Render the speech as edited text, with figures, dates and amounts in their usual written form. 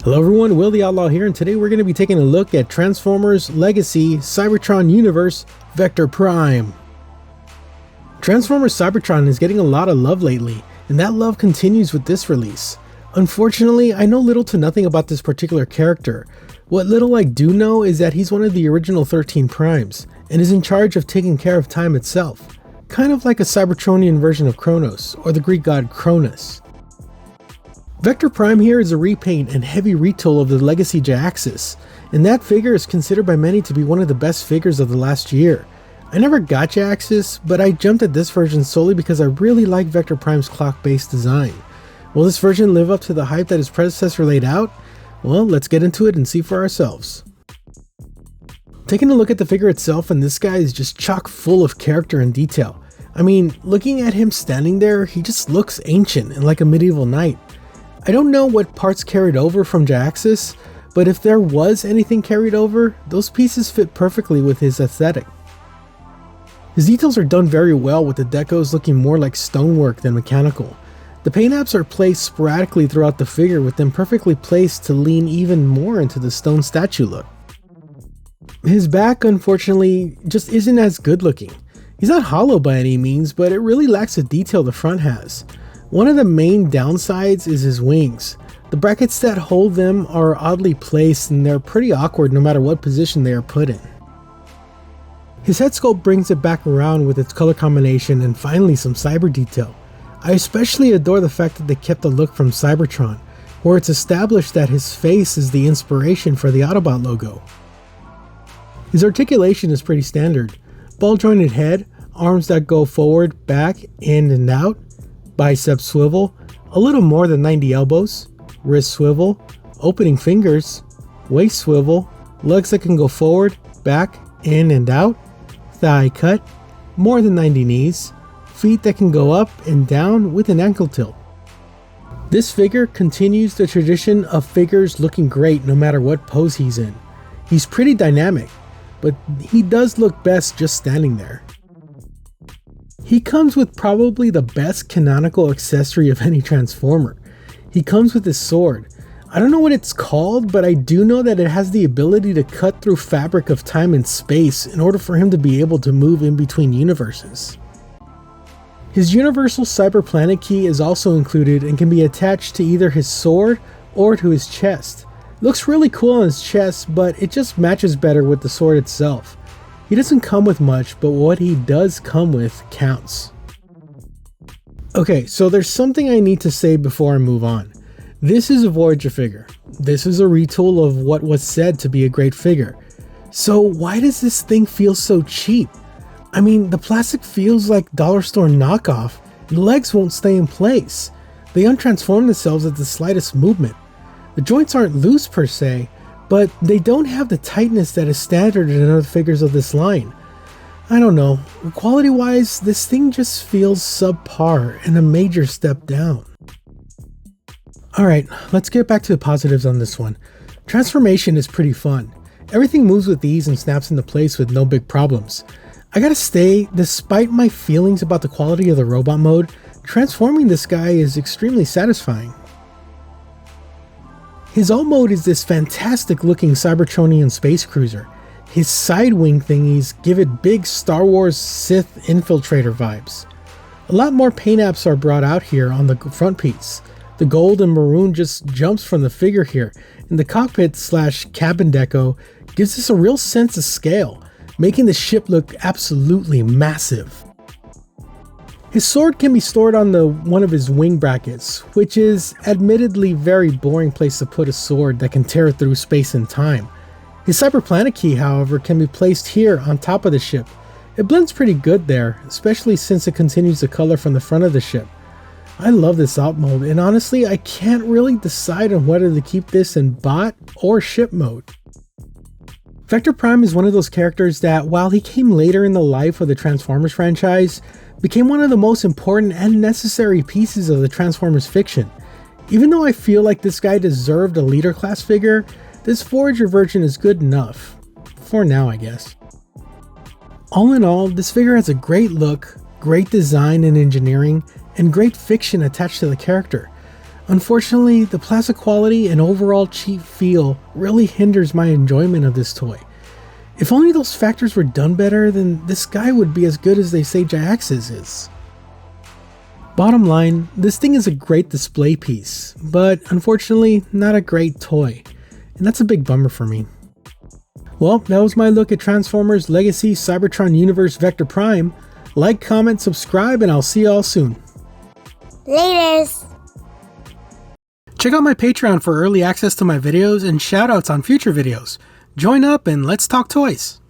Hello everyone, Will the Outlaw here, and today we're going to be taking a look at Transformers Legacy Cybertron Universe Vector Prime. Transformers Cybertron is getting a lot of love lately, and that love continues with this release. Unfortunately, I know little to nothing about this particular character. What little I do know is that he's one of the original 13 Primes, and is in charge of taking care of time itself, kind of like a Cybertronian version of Kronos, or the Greek god Cronus. Vector Prime here is a repaint and heavy retool of the Legacy Jaaxus, and that figure is considered by many to be one of the best figures of the last year. I never got Jaaxus, but I jumped at this version solely because I really like Vector Prime's clock-based design. Will this version live up to the hype that his predecessor laid out? Well, let's get into it and see for ourselves. Taking a look at the figure itself, and this guy is just chock full of character and detail. I mean, looking at him standing there, he just looks ancient and like a medieval knight. I don't know what parts carried over from Jaaxus, but if there was anything carried over, those pieces fit perfectly with his aesthetic. His details are done very well, with the decos looking more like stonework than mechanical. The paint apps are placed sporadically throughout the figure, with them perfectly placed to lean even more into the stone statue look. His back, unfortunately, just isn't as good looking. He's not hollow by any means, but it really lacks the detail the front has. One of the main downsides is his wings. The brackets that hold them are oddly placed, and they're pretty awkward no matter what position they are put in. His head sculpt brings it back around with its color combination and finally some cyber detail. I especially adore the fact that they kept the look from Cybertron, where it's established that his face is the inspiration for the Autobot logo. His articulation is pretty standard. Ball jointed head, arms that go forward, back, in and out, bicep swivel, a little more than 90 elbows, wrist swivel, opening fingers, waist swivel, legs that can go forward, back, in and out, thigh cut, more than 90 knees, feet that can go up and down with an ankle tilt. This figure continues the tradition of figures looking great no matter what pose he's in. He's pretty dynamic, but he does look best just standing there. He comes with probably the best canonical accessory of any Transformer. He comes with his sword. I don't know what it's called, but I do know that it has the ability to cut through fabric of time and space in order for him to be able to move in between universes. His universal cyber planet key is also included and can be attached to either his sword or to his chest. It looks really cool on his chest, but it just matches better with the sword itself. He doesn't come with much, but what he does come with counts. Okay, so there's something I need to say before I move on. This is a Voyager figure. This is a retool of what was said to be a great figure. So why does this thing feel so cheap? I mean, the plastic feels like dollar store knockoff, and the legs won't stay in place. They untransform themselves at the slightest movement. The joints aren't loose per se, but they don't have the tightness that is standard in other figures of this line. I don't know, quality wise, this thing just feels subpar and a major step down. Alright, let's get back to the positives on this one. Transformation is pretty fun. Everything moves with ease and snaps into place with no big problems. I gotta say, despite my feelings about the quality of the robot mode, transforming this guy is extremely satisfying. His alt mode is this fantastic looking Cybertronian space cruiser. His side wing thingies give it big Star Wars Sith infiltrator vibes. A lot more paint apps are brought out here on the front piece. The gold and maroon just jumps from the figure here, and the cockpit / cabin deco gives us a real sense of scale, making the ship look absolutely massive. His sword can be stored on one of his wing brackets, which is admittedly very boring place to put a sword that can tear through space and time. His cyber planet key, however, can be placed here on top of the ship. It blends pretty good there, especially since it continues the color from the front of the ship. I love this alt mode, and honestly I can't really decide on whether to keep this in bot or ship mode. Vector Prime is one of those characters that, while he came later in the life of the Transformers franchise, became one of the most important and necessary pieces of the Transformers fiction. Even though I feel like this guy deserved a leader class figure, this Voyager version is good enough. For now, I guess. All in all, this figure has a great look, great design and engineering, and great fiction attached to the character. Unfortunately, the plastic quality and overall cheap feel really hinders my enjoyment of this toy. If only those factors were done better, then this guy would be as good as they say Jax's is. Bottom line, this thing is a great display piece, but unfortunately not a great toy, and that's a big bummer for me. Well, that was my look at Transformers Legacy Cybertron Universe Vector Prime. Like, comment, subscribe, and I'll see y'all soon. Laters! Check out my Patreon for early access to my videos and shoutouts on future videos. Join up and let's talk toys.